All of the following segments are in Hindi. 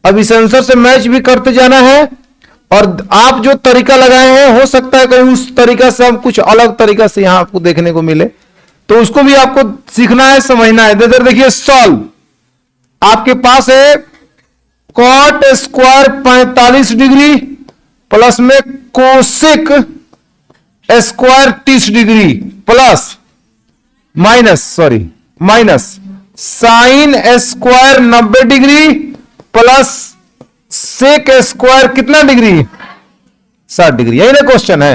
अब इस आंसर से मैच भी करते जाना है, और आप जो तरीका लगाए हैं हो सकता है कहीं उस तरीका से हम कुछ अलग तरीका से यहां आपको देखने को मिले, तो उसको भी आपको सीखना है, समझना है। देखिए सॉल्व, आपके पास है कॉट स्क्वायर 45 डिग्री प्लस में cosec square 30 degree plus minus sine square 90 degree plus sec square कितना डिग्री 60 डिग्री। यही ना क्वेश्चन है।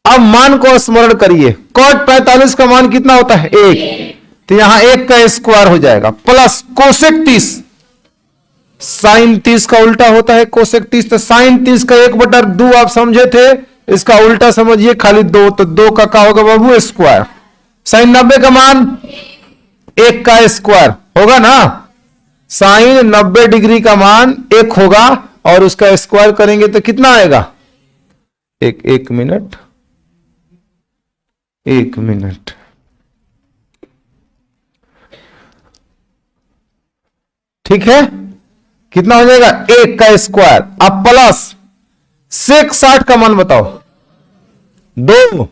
अब मान को स्मरण करिए, कॉट 45 का मान कितना होता है 1, तो यहां 1 का स्क्वायर हो जाएगा प्लस कोसेक 30, साइन 30 का उल्टा होता है कोसेक 30, तो साइन 30 का 1/2 आप समझे थे, इसका उल्टा समझिए खाली 2, तो 2 का क्या होगा बाबू स्क्वायर। साइन 90 का मान 1 का स्क्वायर होगा ना, साइन 90 डिग्री का मान 1 होगा और उसका स्क्वायर करेंगे तो कितना आएगा, एक मिनट ठीक है, कितना हो जाएगा 1 का स्क्वायर। अब प्लस सेक 60 का मान बताओ 2,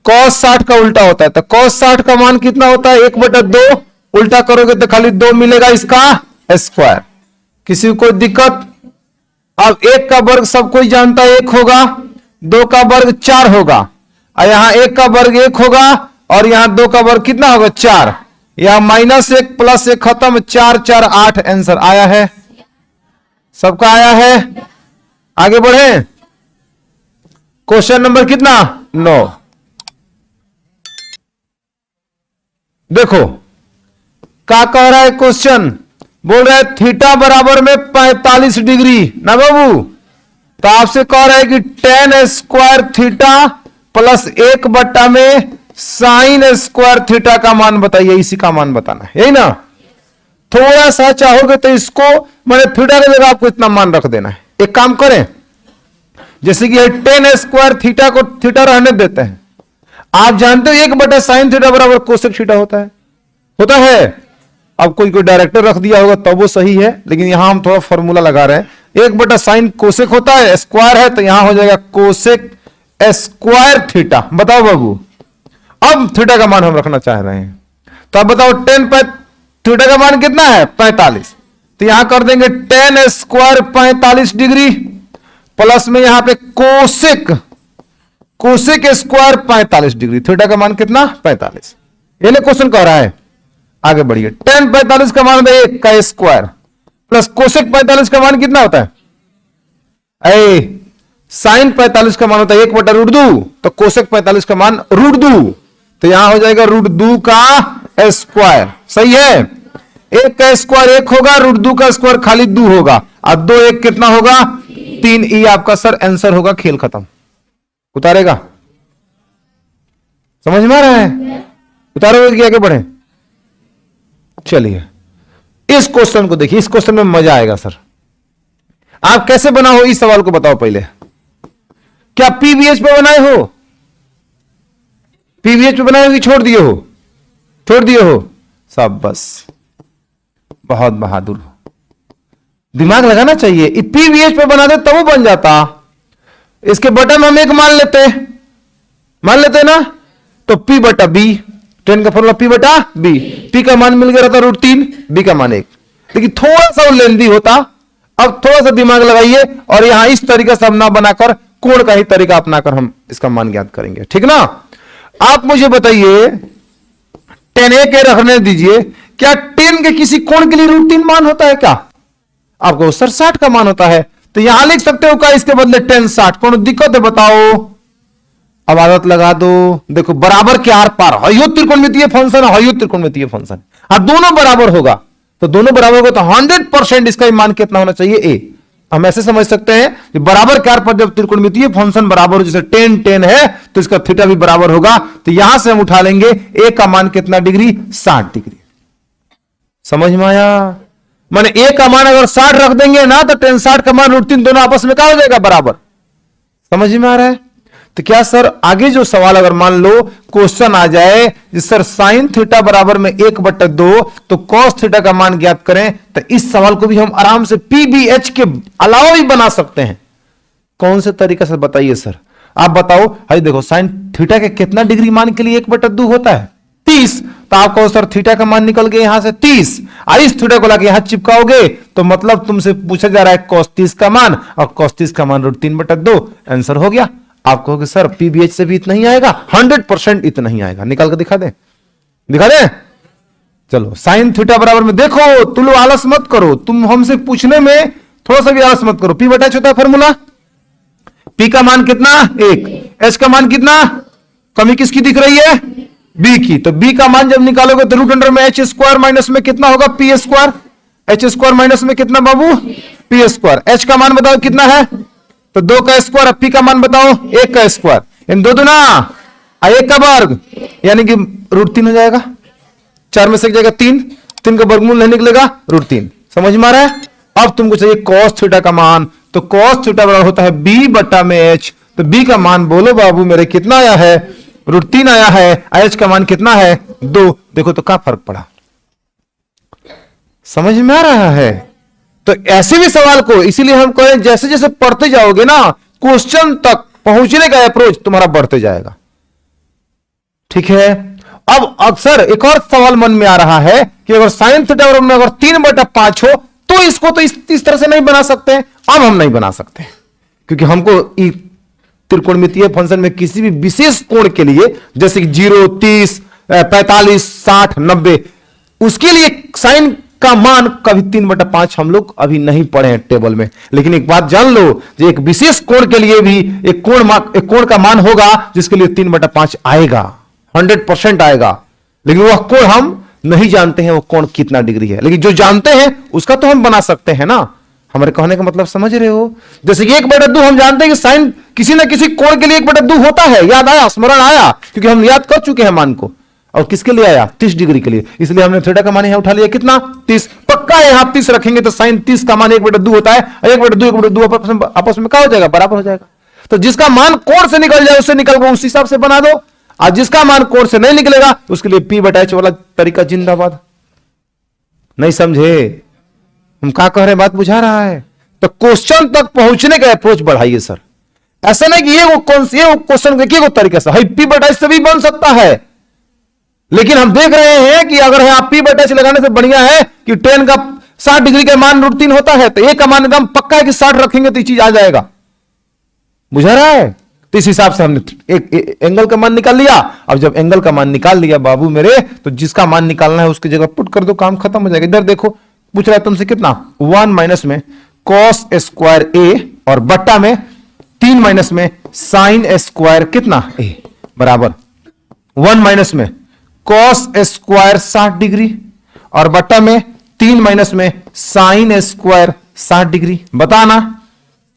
कॉस 60 का उल्टा होता है, तो कॉस 60 का मान कितना होता है 1/2, उल्टा करोगे तो खाली 2 मिलेगा इसका स्क्वायर। किसी को कोई दिक्कत? अब 1 का वर्ग सब कोई जानता है 1 होगा, 2 का वर्ग 4 होगा, और यहां 1 का वर्ग 1 होगा और यहां 2 का वर्ग कितना होगा 4, यहां -1 प्लस 1 खत्म, 4 4 8 आंसर आया है, सबका आया है। आगे बढ़े, क्वेश्चन नंबर कितना 9। देखो क्या कह रहा है क्वेश्चन, बोल रहा है थीटा बराबर में 45 डिग्री ना बाबू, तो आपसे कह रहा है कि tan स्क्वायर थीटा प्लस 1 में साइन स्क्वायर थीटा का मान बताइए, इसी का मान बताना है, यही ना। थोड़ा सा चाहोगे तो इसको मैंने थीटा की जगह आपको इतना मान रख देना है। एक काम करें, जैसे कि tan स्क्वायर थीटा को थीटा रहने देते हैं, आप जानते हो 1/sin थीटा बराबर कोसेक थीटा होता है। अब कोई डायरेक्टर रख दिया होगा तब वो सही है, लेकिन यहां हम थोड़ा फॉर्मूला लगा रहे हैं। 1/sin कोसेक होता है, स्क्वायर है तो यहां हो जाएगा कोसेक स्क्वायर थीटा। बताओ बाबू, अब थीटा का मान हम रखना चाह रहे हैं, तो अब बताओ tan थीटा का मान कितना है 45, तो यहां कर देंगे tan स्क्वायर 45 डिग्री प्लस में यहां पे कोसेक स्क्वायर 45 डिग्री, थीटा का मान कितना 45। ये ले क्वेश्चन कह रहा है, आगे बढ़िए। tan 45 का मान होता है 1 का स्क्वायर प्लस कोसेक 45 का मान कितना होता है, साइन 45 का मान होता है 1/√2, तो कोसेक 45 का मान √2, तो यहां हो जाएगा √2 का स्क्वायर। सही है, 1 का स्क्वायर 1 होगा, √2 का स्क्वायर खाली 2 होगा, और 2 1 कितना होगा 3। ये आपका सर आंसर होगा, खेल खत्म। उतारेगा, समझ में आ रहा है? उतारोगे कि आगे बढ़े? चलिए इस क्वेश्चन को देखिए, इस क्वेश्चन में मजा आएगा सर। आप कैसे बनाओ इस सवाल को बताओ पहले। क्या पीवीएच पे बनाए हो? पीवीएच पे बनाए हो कि छोड़ दिए हो? छोड़ दिए हो, सब बस बहुत बहादुर हो। दिमाग लगाना चाहिए, पीवीएच पे बना दे तब वो बन जाता। इसके बटन हम एक मान लेते ना, तो P/B, 10 का फॉर्मूला P/B, P का मान मिल गया रहता √3, B का मान 1, लेकिन थोड़ा सा लेंदी होता। अब थोड़ा सा दिमाग लगाइए और यहां इस तरीके से हम ना बनाकर कोण का ही तरीका अपनाकर हम इसका मान ज्ञात करेंगे, ठीक ना। आप मुझे बताइए, tan A के रखने दीजिए, क्या tan के किसी कोण के लिए √3 मान होता है क्या? आपको सर 60 का मान होता है, तो यहां लिख सकते हो क्या इसके बदले tan 60? कौन दिक्कत है बताओ? अब आदत लगा दो। देखो बराबर के आर पार हयो त्रिकोणमितीय फंक्शन है, हयो त्रिकोणमितीय फंक्शन, अब दोनों बराबर होगा, तो दोनों बराबर होगा तो 100% इसका मान कितना होना चाहिए a। हम ऐसे समझ सकते हैं कि बराबर के आर पर जब त्रिकोणमितीय फंक्शन बराबर हो, जैसे tan है तो इसका थीटा भी बराबर होगा, तो यहां से हम उठा लेंगे a का मान कितना डिग्री 60 डिग्री। समझ में आया? माने a का मान अगर 60 रख देंगे ना, तो tan 60 का मान √3 दोनों आपस में क्या हो जाएगा बराबर। समझ में आ रहा है? तो क्या सर आगे जो सवाल अगर मान लो क्वेश्चन आ जाए जी सर साइन थीटा बराबर में 1/2 तो कॉस थीटा का मान ज्ञात करें, तो इस सवाल को भी हम आराम से पीबीएच के अलावा भी बना सकते हैं। कौन से तरीके से बताइए सर, आप बताओ। हाई देखो साइन थीटा के कितना डिग्री मान के लिए 1/2 होता है 30, तो आपको सर थीटा का मान निकल गया यहां से 30, इस थीटा को लाके यहां चिपकाओगे तो मतलब तुमसे पूछा जा रहा है cos 30 का मान, और cos 30 का मान √3/2, आंसर हो गया। आप कहोगे सर पीबीएच से भी इतना ही आएगा, 100% इतना ही आएगा। निकाल के दिखा दे, दिखा दे। चलो साइन थीटा बराबर में देखो, तुम लोग आलस मत करो, तुम हमसे पूछने में थोड़ा सा भी आलस मत करो। P/H होता है फॉर्मूला, P का मान कितना 1, H का मान कितना, कमी किसकी दिख रही है B की, तो B का मान जब निकालोगे तो √H² माइनस में कितना होगा P², H² माइनस में कितना बाबू P²। H का मान बताओ कितना है, तो 2 का स्क्वायर, अब P का मान बताओ 1 का स्क्वायर, इन 2 दूना 1 का वर्ग, यानी कि √3 हो जाएगा। 4 में से एक जाएगा 3, 3 का वर्गमूल नहीं निकलेगा √3। समझ में आ रहा है। अब तुमको चाहिए cos थीटा का मान, तो cos थीटा बराबर होता है B/H, तो B का मान बोलो बाबू मेरे कितना आया है √3 आया है, H का मान कितना है 2। देखो तो क्या फर्क पड़ा, समझ में आ रहा है। तो ऐसे भी सवाल को इसीलिए हम कहें जैसे जैसे पढ़ते जाओगे ना क्वेश्चन तक पहुंचने का अप्रोच तुम्हारा बढ़ते जाएगा। ठीक है। अब अक्सर एक और सवाल मन में आ रहा है कि अगर साइन थीटा में अगर 3/5 हो तो इसको तो इस तरह से नहीं बना सकते। अब हम नहीं बना सकते क्योंकि हमको त्रिकोणमितीय फंक्शन में किसी भी विशेष कोण के लिए जैसे कि 0, 30, 45, 60, 90 उसके लिए साइन का मान कभी 3/5 हम लोग अभी नहीं पढ़े हैं टेबल में। लेकिन एक बात जान लो, जो एक विशेष कोण के लिए भी एक कोण का मान होगा जिसके लिए 3/5 आएगा, 100% आएगा। लेकिन वह कोण हम नहीं जानते हैं वो कोण कितना डिग्री है, लेकिन जो जानते हैं उसका तो हम बना सकते हैं ना। हमारे कहने का मतलब समझ रहे हो। जैसे कि 1/2 हम जानते हैं कि साइन किसी ना किसी कोण के लिए 1/2 होता है, याद आया, स्मरण आया, क्योंकि हम याद कर चुके हैं मान को। और किसके लिए आया 30 डिग्री के लिए, इसलिए हमने थीटा का मान यहां उठा लिया कितना 30। पक्का है यहां 30 रखेंगे तो साइन 30 का मान 1/2 होता है, 1/2 आपस में क्या हो जाएगा, बराबर हो जाएगा। तो जिसका मान कोण से निकल जाए उससे निकल गया उस हिसाब से बना दो, और जिसका मान कोण से नहीं निकलेगा उसके लिए P/H वाला तरीका जिंदाबाद। नहीं समझे हम क्या कह रहे हैं, बात बुझा रहा है। तो क्वेश्चन तक पहुंचने का अप्रोच बढ़ाइए सर। ऐसा नहीं कि ये क्वेश्चन देखिए तरीके से P/H से भी बन सकता है, लेकिन हम देख रहे हैं कि अगर यहां P/H लगाने से बढ़िया है कि tan का 60 डिग्री का मान √3 होता है, तो A का मान एकदम पक्का है कि 60 रखेंगे तो ये चीज आ जाएगा। बुझा रहा है। तो इस हिसाब से हमने एक एंगल का मान निकाल लिया। अब जब एंगल का मान निकाल लिया बाबू मेरे, तो जिसका मान निकालना है उसकी जगह पुट कर दो, काम खत्म हो जाएगा। इधर देखो पूछ रहा है तुमसे कितना 1 माइनस में cos² A और बट्टा में 3 माइनस में sin² कितना A बराबर 1 माइनस में cos² 60 डिग्री और बट्टा में 3 माइनस में sin² 60 डिग्री। बताना।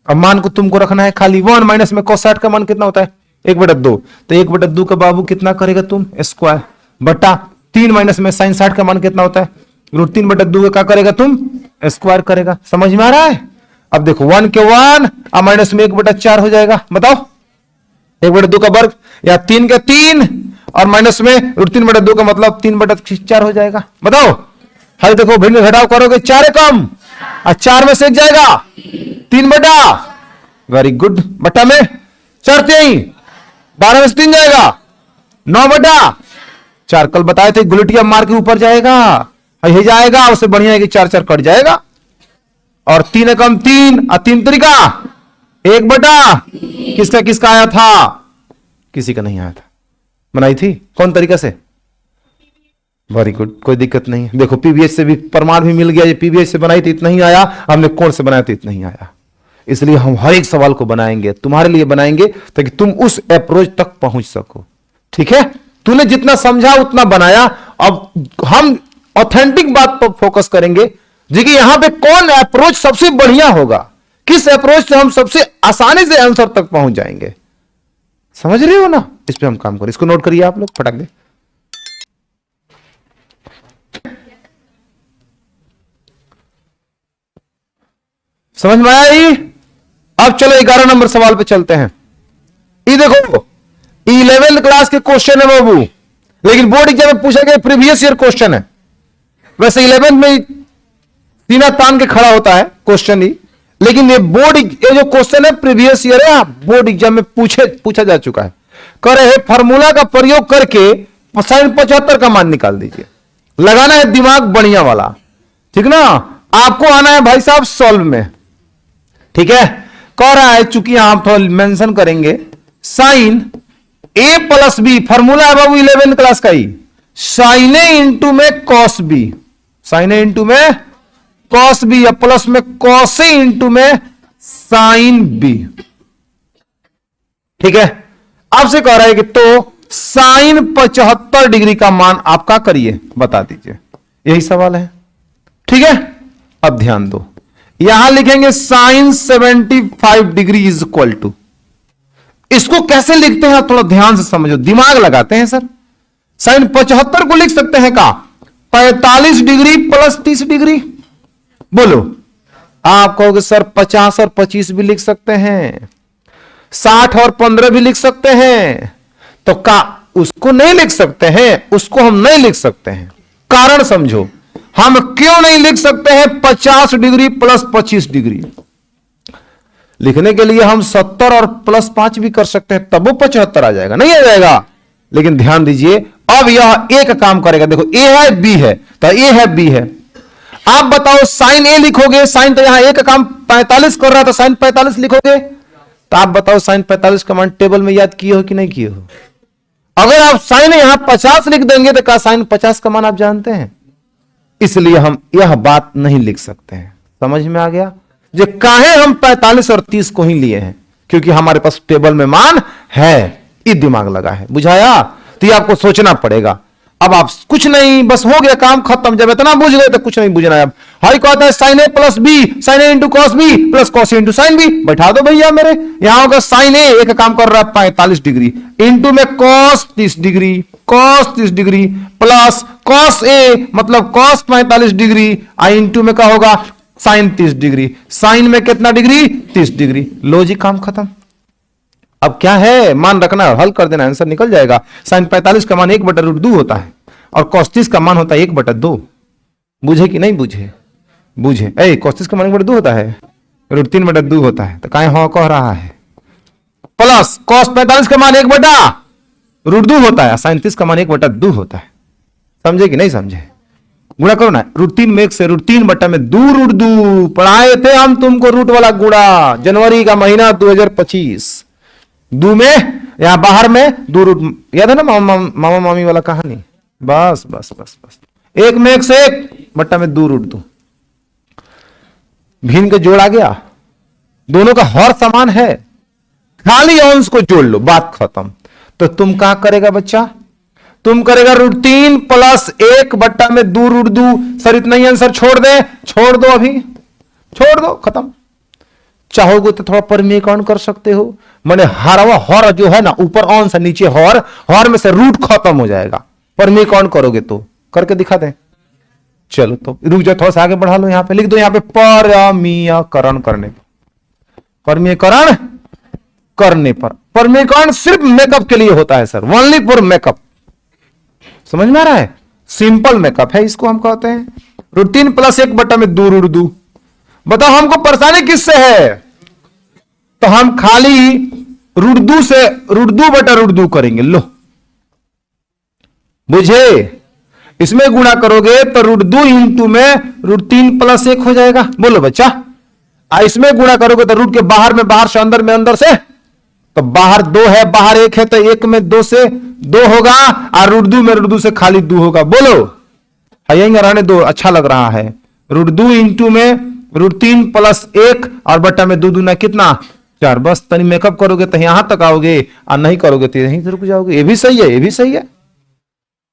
अब मान को तुमको रखना है खाली 1 माइनस में cos 60 का मान कितना होता है 1/2, तो 1/2 का बाबू कितना करेगा तुम स्क्वायर बटा 3 माइनस में sin 60 का मान कितना होता है √3/2 का क्या करेगा तुम स्क्वायर करेगा। समझ में आ रहा है। अब देखो 1 के 1 और माइनस में 1/4 हो जाएगा। बताओ 1/2 का वर्ग या 3 के 3 और माइनस में √3/2 का मतलब 3/4 हो जाएगा। बताओ हल देखो भिन्न घटाव करोगे 4 कम और 4 में से एक जाएगा 3 बटा, वेरी गुड, बटा में 4 3 12 में से 3 जाएगा 9/4। कल बताए थे गुलटिया मार के ऊपर जाएगा, यही जाएगा, उससे बढ़िया है कि 4 4 कट जाएगा और 3 कम 3 और 3 तरीका 1/, किसका किसका आया था, किसी का नहीं आया था। बनाई थी कौन तरीका से, वेरी गुड, कोई दिक्कत नहीं है। देखो पीबीएच से भी प्रमाण भी मिल गया, ये पीबीएच से बनाई थी इतना ही आया, हमने कोण से बनाया था इतना ही आया। इसलिए हम हर एक सवाल को बनाएंगे, तुम्हारे लिए बनाएंगे ताकि तुम उस अप्रोच तक पहुंच सको। ठीक है, तूने जितना समझा उतना बनाया। अब हम ऑथेंटिक बात पर फोकस करेंगे जी कि यहां पे कौन अप्रोच सबसे बढ़िया होगा, किस अप्रोच से हम सबसे आसानी से आंसर तक पहुंच जाएंगे। समझ रहे हो ना। इस पे हम काम करें, इसको नोट करिए आप लोग फटाक दे। समझ में आया। अब चलो 11 नंबर सवाल पे चलते हैं। ये देखो 11th क्लास के क्वेश्चन है बाबू, लेकिन बोर्ड एग्जाम में पूछा गया प्रीवियस ईयर क्वेश्चन है। वैसे 11th में सीना तान के खड़ा होता है क्वेश्चन ही, लेकिन ये जो क्वेश्चन है प्रीवियस ईयर है, बोर्ड एग्जाम में पूछा जा चुका है। कह रहे फॉर्मूला का प्रयोग करके sin 75 का मान निकाल दीजिए। लगाना है दिमाग बढ़िया वाला, ठीक ना। आपको आना है भाई साहब सॉल्व में, ठीक है। कह रहा है चूंकि आप थोड़ा मेंशन करेंगे sign A plus B, formula है बाबू 11th क्लास का ही, साइन ए इंटू में cos B, sine A into में कॉस बी, या प्लस में कॉस ए इंटू में साइन बी, ठीक है। आपसे कह रहा है कि तो साइन 75 डिग्री का मान आपका करिए, बता दीजिए, यही सवाल है, ठीक है। अब ध्यान दो, यहां लिखेंगे sine 75 degree is equal to, इसको कैसे लिखते हैं थोड़ा ध्यान से समझो, दिमाग लगाते हैं सर। साइन 75 को लिख सकते हैं का 45 डिग्री प्लस 30 डिग्री, बोलो। आप कहोगे सर 50 और 25 भी लिख सकते हैं, 60 और 15 भी लिख सकते हैं, तो का उसको नहीं लिख सकते हैं, उसको हम नहीं लिख सकते हैं। कारण समझो, हम क्यों नहीं लिख सकते हैं 50 डिग्री प्लस 25 डिग्री। लिखने के लिए हम 70 और प्लस 5 भी कर सकते हैं, तब वो 75 आ जाएगा, नहीं आ जाएगा। लेकिन ध्यान दीजिए, अब यह एक काम करेगा, देखो ए है बी है, तो ए है बी है। आप बताओ साइन ए लिखोगे, साइन तो यहां ए का काम 45 कर रहा है, तो साइन 45 लिखोगे, तो आप बताओ साइन 45 का मान टेबल में याद किए हो कि नहीं किए हो। अगर आप साइन यहां 50 लिख देंगे तो क्या साइन 50 का मान आप जानते हैं, इसलिए हम यह बात नहीं लिख सकते हैं। समझ में आ गया, जो काहे हम 45 और 30 को ही लिए हैं, क्योंकि हमारे पास टेबल में मान है, ये दिमाग लगा है, बुझाया। तो ये आपको सोचना पड़ेगा। अब आप कुछ नहीं, बस हो गया काम खत्म, जब इतना बुझ गए तो कुछ नहीं बुझना है। अब हाई कहता है sine A plus B, sine A into cos B plus cos A into sine B, बैठा दो भैया मेरे। यहां होगा साइन ए एक काम कर रहा है 45 डिग्री, इंटू में cos 30 degree, cos 30 degree plus cos A मतलब कॉस 45 डिग्री, इंटू में क्या होगा साइन 30 डिग्री। साइन में कितना डिग्री 30 डिग्री, लो जी काम खत्म। अब क्या है, मान रखना हल कर देना, आंसर निकल जाएगा। साइन 45 का मान 1/√2 होता है और cos 30 का मान होता है 1/2। बुझे कि नहीं बुझे, बुझे। cos 30 का मान 1/2 होता है, √3/2 होता है, तो काहे हाँ कह रहा है। प्लस cos 45 का मान 1/√2 होता है, साइन 30 का मान 1/2 होता है। समझे कि नहीं समझे, गुणा करो ना, √3 में 1 से √3/2 पढ़ाए थे हम तुमको रूट वाला गुणा, जनवरी का महीना 2025। दू में यहां बाहर में दो रूट, याद है ना मामा मामी वाला कहानी। बस बस बस बस, 1 में 1 से 1/2 भिन्न के जोड़ आ गया, दोनों का हर समान है, खाली अंश को जोड़ लो, बात खत्म। तो तुम क्या करेगा बच्चा, तुम करेगा √3 प्लस 1/2√2। सर इतना ही आंसर छोड़ दे, छोड़ दो, अभी छोड़ दो, खत्म। चाहोगे तो थोड़ा परिमीकरण कर सकते हो, माने हर जो है ना ऊपर अंश नीचे हर में से रूट खत्म हो जाएगा। परिमीकरण करोगे तो करके दिखा दें। चलो तो रुक जाओ, थोड़ा सा आगे बढ़ा लो, यहां पे लिख दो, यहां पे परिमीकरण करने पर, परिमीकरण करने पर, परिमीकरण सिर्फ मेकअप के लिए होता है सर, ओनली फॉर मेकअप। समझ में आ रहा है, सिंपल मेकअप है इसको हम कहते हैं। √3 प्लस 1/2√2। बताओ हमको परेशानी किससे है, तो हम खाली √2 से √2/√2 करेंगे। लो बुझे, इसमें गुणा करोगे तो √2 इंटू में √3 प्लस 1 हो जाएगा। बोलो बच्चा, इसमें गुणा करोगे तो रूट के बाहर में बाहर से अंदर में अंदर से, तो बाहर 2 है बाहर 1 है, तो 1 में 2 से 2 होगा, और √2 में √2 से खाली 2 होगा। बोलो यही रहने दो, अच्छा लग रहा है। √2 इंटू में √3 प्लस 1 और बट्टा में 2 दूना कितना 4। बस तनी मेकअप करोगे तो यहां तक आओगे, और नहीं करोगे तो यहीं रुक जाओगे। ये भी सही है, ये भी सही है,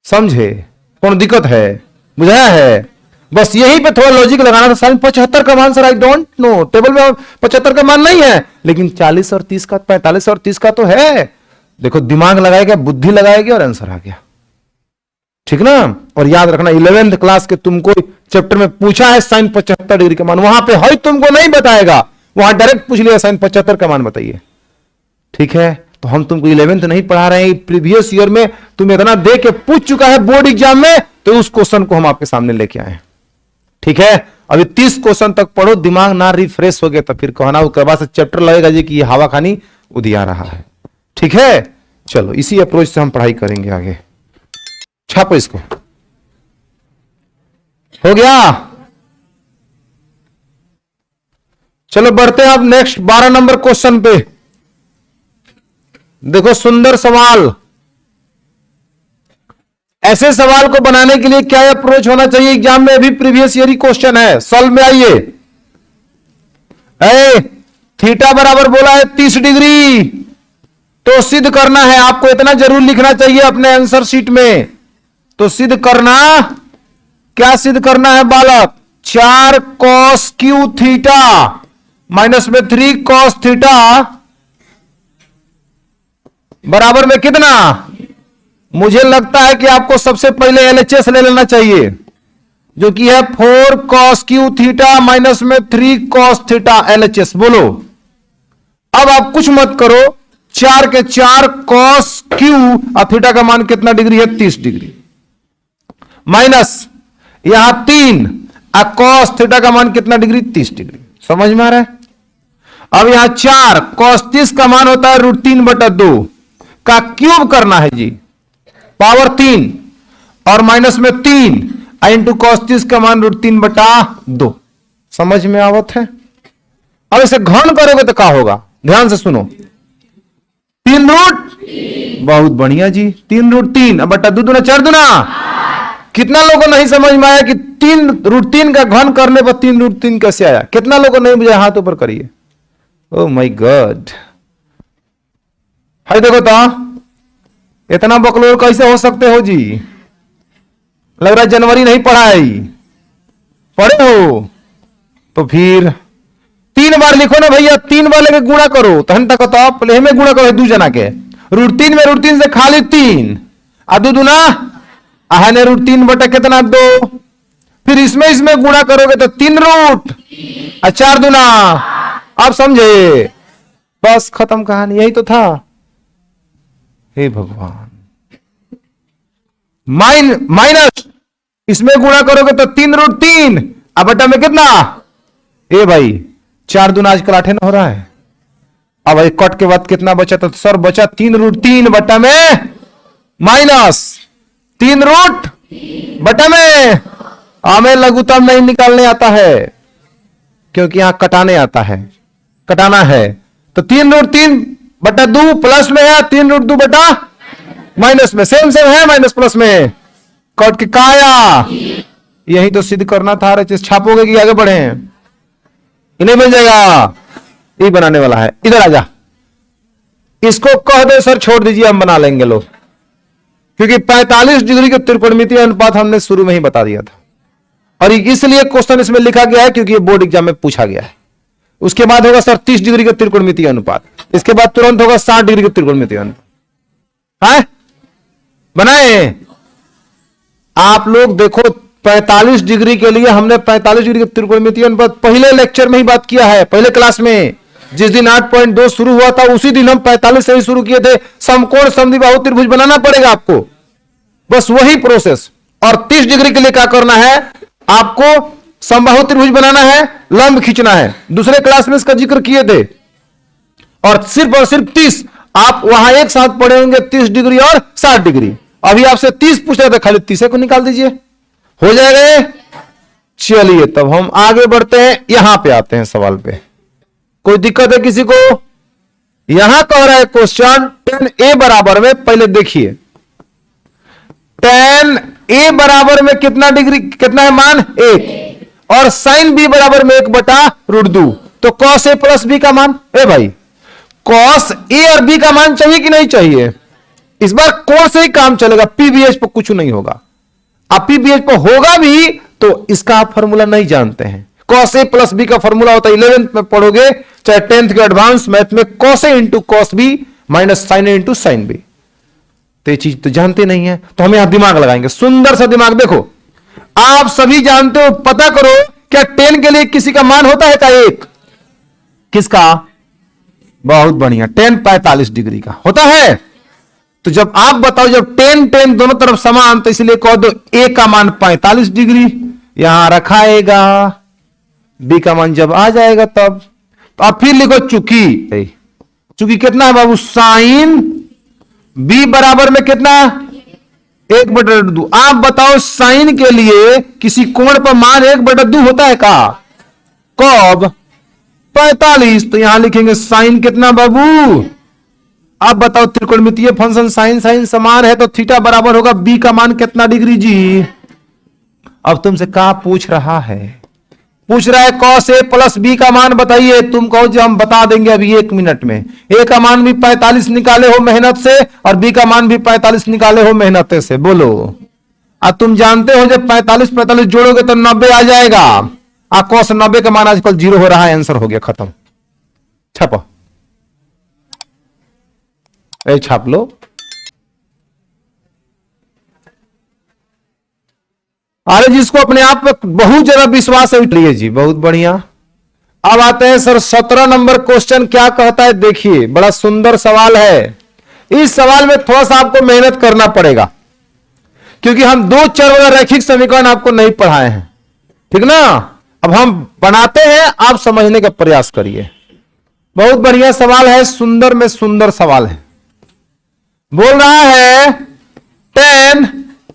समझे, कौन दिक्कत है, बुझाया है। बस यहीं पे थोड़ा लॉजिक लगाना था। साइन 75 का मान sir I don't know, table में 75 का मान नहीं है, लेकिन 40 और 30 का, 45 और 30 का तो है। देखो दिमाग लगाएगा, बुद्धि लगाएगी और आंसर आ गया, ठीक ना। और याद रखना 11th क्लास के तुमको चैप्टर में पूछा है साइन 75 डिग्री का मान, वहां पे है तुमको नहीं बताएगा, वहां डायरेक्ट पूछ लिया साइन 75 का मान बताइए, ठीक है। तो हम तुमको 11th नहीं पढ़ा रहे हैं, प्रीवियस ईयर में तुम इतना दे के पूछ चुका है बोर्ड एग्जाम में, तो उस क्वेश्चन को हम आपके सामने लेके आए। ठीक है, अभी 30 क्वेश्चन तक पढ़ो, दिमाग ना रिफ्रेश हो गया तो फिर कहना उसके बाद से चैप्टर लगेगा जी कि ये हवा खानी उदिया रहा है। ठीक है, चलो इसी अप्रोच से हम पढ़ाई करेंगे आगे। छापो इसको, हो गया। चलो बढ़ते हैं अब नेक्स्ट 12 नंबर क्वेश्चन पे। देखो सुंदर सवाल। ऐसे सवाल को बनाने के लिए क्या अप्रोच होना चाहिए एग्जाम में, अभी प्रीवियस ईयर ही क्वेश्चन है। सॉल्व में आइए। थीटा बराबर बोला है 30 डिग्री, तो सिद्ध करना है आपको, इतना जरूर लिखना चाहिए अपने आंसर शीट में। तो सिद्ध करना, क्या सिद्ध करना है बालक? 4 cos क्यू थीटा माइनस में 3 cos थीटा बराबर में कितना? मुझे लगता है कि आपको सबसे पहले एलएचएस ले लेना चाहिए, जो कि है 4 cos क्यू थीटा माइनस में 3 cos थीटा। एलएचएस बोलो। अब आप कुछ मत करो, 4 के 4 cos क्यू और थीटा का मान कितना डिग्री है? 30 डिग्री, माइनस यहां 3 और cos थीटा का मान कितना डिग्री? 30 डिग्री। समझ में आ रहा है? अब यहां 4 cos 30 का मान होता है √3/2 का क्यूब करना है जी, पावर 3 और माइनस में 3 इंटू cos 30 का मान √3/2। समझ में आवत है? अब इसे घन करोगे तो क्या होगा? ध्यान से सुनो। 3 रूट, बहुत बढ़िया जी, 3√3 बटा 2 दूना 4 दूना। कितना लोगों को नहीं समझ में आया कि 3√3 का घन करने पर 3√3 कैसे आया? कितना लोगों को नहीं बुझा? हाथ ऊपर करिए। ओ माय गॉड, हाय देखो तो इतना बकलोल कैसे हो सकते हो जी? लग रहा है जनवरी नहीं पढ़ाई, पढ़े हो तो फिर 3 बार लिखो ना भैया, 3 बार लेके गुणा करो। तो तक तो पहले में गुणा करो 2 जना के, √3 में √3 से खाली 3 और 2 दूना आहने √3 बटा कितना 2, फिर इसमें गुणा करोगे तो 3 रूट और 4 दूना। आप समझे? बस खत्म कहानी, यही तो था। हे भगवान, माइनस इसमें गुणा करोगे तो 3√3 अब बटा में कितना? ए भाई 4 दूना आजकल 8 ना हो रहा है। अब भाई कट के बाद कितना बचा? तो सर बचा 3√3 बटा में माइनस 3 रूट बटा में। हमें लघुत्तम नहीं निकालने आता है, क्योंकि यहां कटाने आता है, कटाना है। तो 3√3 बटा 2 प्लस में है, 3√2 बटा माइनस में, सेम है माइनस प्लस में, कट के का आया? यही तो सिद्ध करना था। अरे छापोगे कि आगे बढ़े? इन्हें मिल जाएगा, ये बनाने वाला है। इधर आजा, इसको कह दे सर छोड़ दीजिए, हम बना लेंगे लोग, क्योंकि 45 डिग्री के त्रिकोणमितीय अनुपात हमने शुरू में ही बता दिया था, और इसलिए क्वेश्चन इसमें लिखा गया है क्योंकि ये बोर्ड एग्जाम में पूछा गया है। उसके बाद होगा सर 30 डिग्री के त्रिकोणमितीय अनुपात, इसके बाद तुरंत होगा 60 डिग्री के त्रिकोणमितीय अनुपात। है बनाए आप लोग देखो, 45 डिग्री के लिए हमने 45 डिग्री के त्रिकोणमितीय अनुपात पहले लेक्चर में ही बात किया है, पहले क्लास में। जिस दिन 8.2 शुरू हुआ था उसी दिन हम 45 से ही शुरू किए थे। समकोण समद्विबाहु त्रिभुज बनाना पड़ेगा आपको, बस वही प्रोसेस। और 30 डिग्री के लिए क्या करना है? आपको समबाहु त्रिभुज बनाना है, लंब खींचना है। दूसरे क्लास में इसका जिक्र किए थे। और सिर्फ 30 आप वहां एक साथ पढ़े होंगे, 30 डिग्री और 60 डिग्री। अभी आपसे 30 पूछ रहे थे, खाली 30 को निकाल दीजिए, हो जाएगा। चलिए तब हम आगे बढ़ते हैं, यहां पे आते हैं सवाल पे। कोई दिक्कत है किसी को? यहां कह रहा है क्वेश्चन tan a बराबर में, पहले देखिए tan a बराबर में कितना डिग्री, कितना है मान? 1, और sin b बराबर में 1/√2। तो cos a प्लस b का मान, ए भाई cos a और b का मान चाहिए कि नहीं चाहिए? इस बार कोण से ही काम चलेगा, पीबीएच पर कुछ नहीं होगा। अब पीबीएच पर होगा भी तो इसका आप फॉर्मूला नहीं जानते हैं। cos a प्लस b का फॉर्मूला होता है, 11th में पढ़ोगे, चाहे 10th के एडवांस मैथ में, cos a into cos b minus sin a into sin b। तो ये चीज तो जानते नहीं है, तो हम यहां दिमाग लगाएंगे, सुंदर सा दिमाग। देखो आप सभी जानते हो, पता करो क्या tan के लिए किसी का मान होता है का 1? किसका? बहुत बढ़िया, tan 45 डिग्री का होता है। तो जब आप बताओ, जब tan दोनों तरफ समान, तो इसलिए कह दो a का मान 45 डिग्री यहां रखाएगा, b का मान जब आ जाएगा तब। तो आप फिर लिखो चूंकि कितना है बाबू, साइन b बराबर में कितना, 1/2। आप बताओ साइन के लिए किसी कोण पर मान 1/2 होता है का, कब, 45। तो यहां लिखेंगे साइन कितना बाबू, आप बताओ त्रिकोणमितीय फंक्शन साइन साइन समान है तो थीटा बराबर होगा बी का मान कितना डिग्री जी। अब तुमसे क्या पूछ रहा है, पूछ रहा है cos a प्लस बी का मान बताइए। तुम कहो जो हम बता देंगे अभी 1 मिनट में। a का मान भी 45 निकाले हो मेहनत से और b का मान भी 45 निकाले हो मेहनत से, बोलो। अब तुम जानते हो जब 45 जोड़ोगे तो 90 आ जाएगा। cos 90 का मान आजकल 0 हो रहा है, आंसर हो गया, खत्म। छापो, छाप लो। अरे जिसको अपने आप पे बहुत ज्यादा विश्वास है उठिए जी, बहुत बढ़िया। अब आते हैं सर 17 नंबर क्वेश्चन क्या कहता है, देखिए बड़ा सुंदर सवाल है। इस सवाल में थोड़ा सा आपको मेहनत करना पड़ेगा क्योंकि हम 2 चर वाला रैखिक समीकरण आपको नहीं पढ़ाए हैं, ठीक ना। अब हम बनाते हैं, आप समझने का प्रयास करिए। बहुत बढ़िया सवाल है, सुंदर में सुंदर सवाल है। बोल रहा है tan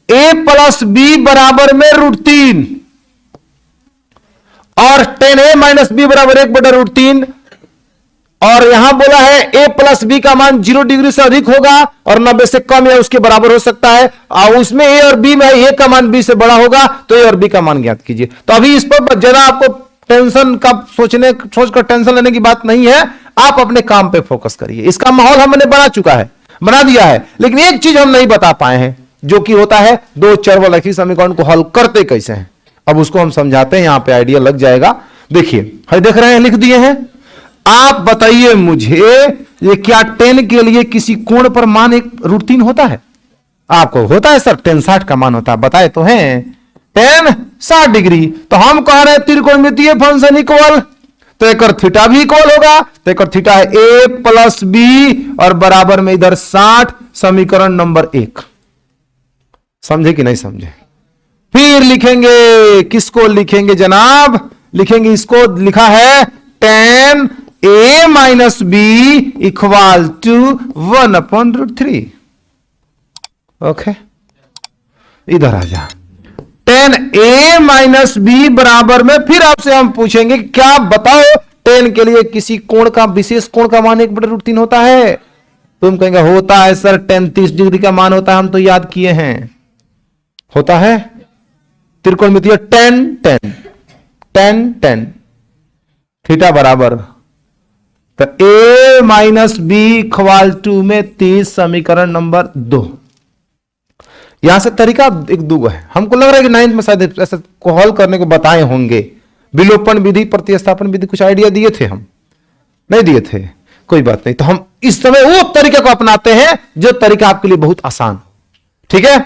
a प्लस बी बराबर में √3 और tan a माइनस बी बराबर 1/√3, और यहां बोला है a प्लस बी का मान 0 डिग्री से अधिक होगा और 90 से कम या उसके बराबर हो सकता है, और उसमें a और b में a का मान b से बड़ा होगा तो a और b का मान ज्ञात कीजिए। तो अभी इस पर ज्यादा आपको टेंशन का सोचकर टेंशन लेने की बात नहीं है, आप अपने काम पे फोकस करिए। इसका माहौल हमने बना दिया है, लेकिन एक चीज हम नहीं बता पाए हैं, जो कि होता है 2 चर वाले रैखिक समीकरण को हल करते कैसे हैं। अब उसको हम समझाते हैं, यहां पे आइडिया लग जाएगा। देखिए हम देख रहे हैं, लिख दिए हैं। आप बताइए मुझे, ये क्या tan के लिए किसी कोण पर मान 1√3 होता है? आपको होता है सर, tan 60 का मान होता है, बताए तो हैं, tan 60 डिग्री। तो हम कह रहे हैं त्रिकोणमितीय फंक्शन इक्वल, तो एक थीटा भी इक्वल होगा। तो एक थीटा है a प्लस बी और बराबर में इधर 60, समीकरण नंबर 1। समझे कि नहीं समझे? फिर लिखेंगे, किसको लिखेंगे जनाब, लिखेंगे इसको, लिखा है tan a minus B equal to 1/√3। Okay, इधर आ जा। tan a माइनस बी बराबर में, फिर आपसे हम पूछेंगे क्या बताओ tan के लिए किसी कोण का, विशेष कोण का मान 1/√3 होता है? तुम कहेंगे होता है सर, tan 30 डिग्री का मान होता है, हम तो याद किए हैं, होता है त्रिकोणमितीय tan थीटा बराबर, तो a minus B equal to में 30, समीकरण नंबर 2। यहां से तरीका एक दूगो है, हमको लग रहा है कि 9th में शायद ऐसा को हल करने को बताए होंगे। विलोपन विधि, प्रतिस्थापन विधि, कुछ आइडिया दिए थे, हम नहीं दिए थे, कोई बात नहीं। तो हम इस समय वो तरीके को अपनाते हैं जो तरीका आपके लिए बहुत आसान, ठीक है।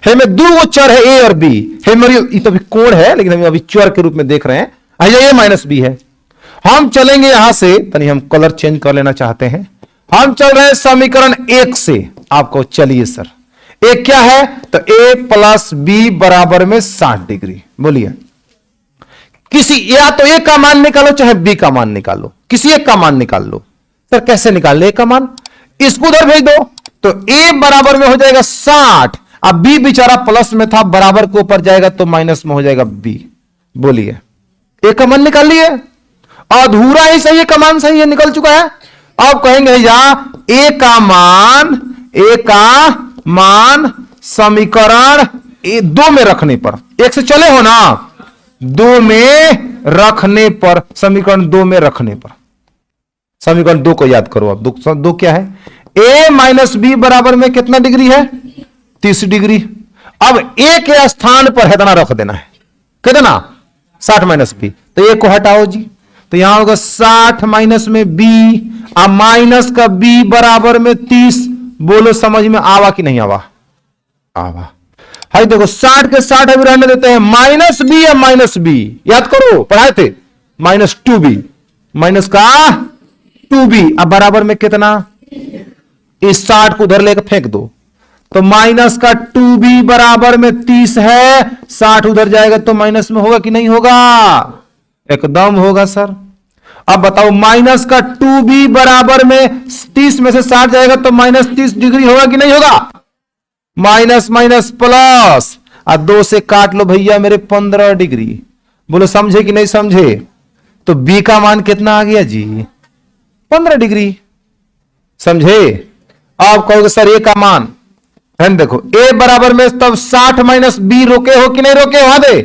में 2 चर है a और b, ये तो अभी कोण है लेकिन हम अभी चर के रूप में देख रहे हैं, a माइनस बी है। हम चलेंगे यहां से, तनी हम कलर चेंज कर लेना चाहते हैं। हम चल रहे हैं समीकरण 1 से। आपको चलिए सर, एक क्या है, तो a प्लस बी बराबर में 60 डिग्री। बोलिए, किसी या तो a का मान निकालो चाहे b का मान निकालो, किसी एक का मान निकाल लो। सर कैसे निकाल ले a का मान, इसको उधर भेज दो, तो a बराबर में हो जाएगा 60, अब b बेचारा प्लस में था, बराबर के ऊपर जाएगा तो माइनस में हो जाएगा b। बोलिए, a का मान निकाल लिए, अधूरा ही सही है, का मान सही है, निकल चुका है। अब कहेंगे या a का मान समीकरण 2 में रखने पर, 1 से चले हो ना, 2 में रखने पर, समीकरण 2 में रखने पर, समीकरण 2 को याद करो। अब 2 क्या है, a माइनस बी बराबर में कितना डिग्री है, 30 डिग्री। अब a के स्थान पर कितना रख देना है, कितना, 60 माइनस बी, तो a को हटाओ जी, तो यहां होगा 60 माइनस में b, अब माइनस का b बराबर में 30। बोलो समझ में आवा कि नहीं आवा? आवा। हाई देखो 60 के 60 अभी रहने देते हैं, माइनस बी या माइनस बी, याद करो पढ़ाए थे, -2b, माइनस का 2b, अब बराबर में कितना, इस 60 को उधर लेकर फेंक दो, तो माइनस का 2b बराबर में 30 है, 60 उधर जाएगा तो माइनस में होगा कि नहीं होगा, एकदम होगा सर। अब बताओ माइनस का 2b बराबर में 30 में से 60 जाएगा तो माइनस 30 डिग्री होगा कि नहीं होगा, माइनस माइनस प्लस, और 2 से काट लो भैया मेरे 15 डिग्री। बोलो समझे कि नहीं समझे, तो b का मान कितना आ गया जी, 15 डिग्री, समझे। अब कहोगे सर a का मान, देखो a बराबर में तब 60 माइनस b रोके हो कि नहीं रोके हो, दे,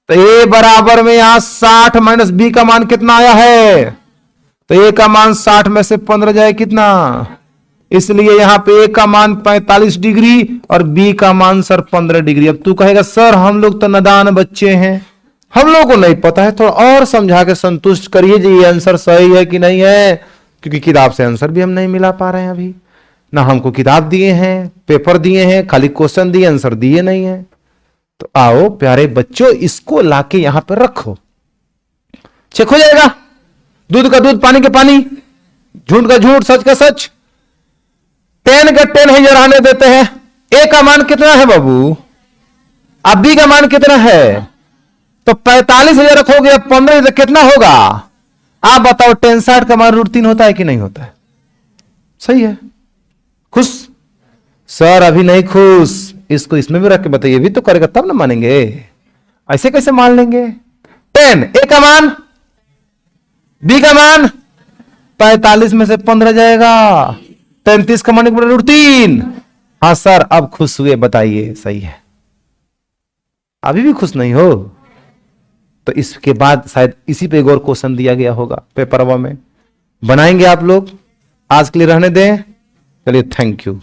तो a बराबर में यहां 60 माइनस b का मान कितना आया है, तो a का मान 60 में से 15 जाए कितना, इसलिए यहां पे a का मान 45 डिग्री और b का मान सर 15 डिग्री। अब तू कहेगा सर हम लोग तो नादान बच्चे हैं, हम लोगों को नहीं पता है, थोड़ा और समझा के संतुष्ट करिए जी ये आंसर सही है कि नहीं है, क्योंकि किताब से आंसर भी हम नहीं मिला पा रहे हैं अभी, ना हमको किताब दिए हैं, पेपर दिए हैं, खाली क्वेश्चन दिए, आंसर दिए नहीं है। तो आओ प्यारे बच्चों इसको लाके यहां पर रखो, चेक हो जाएगा, दूध का दूध पानी के पानी, झूठ का झूठ सच का सच, 10 का 10 ही जराने देते हैं। a का मान कितना है बाबू, अब b का मान कितना है, तो 45,000 रखोगे 15 तो कितना होगा, आप बताओ 10 60 का मान √3 होता है कि नहीं होता है, सही है। खुश सर, अभी नहीं खुश, इसको इसमें भी रख के बताइए, भी तो करेगा तब ना मानेंगे, ऐसे कैसे मान लेंगे। 10 a का मान, b का मान 45 में से 15 जाएगा, 33 का मान √3। हाँ सर अब खुश हुए, बताइए सही है। अभी भी खुश नहीं हो तो इसके बाद शायद इसी पे एक और क्वेश्चन दिया गया होगा पेपरवा में, बनाएंगे आप लोग। आज के लिए रहने दें, चलिए थैंक यू।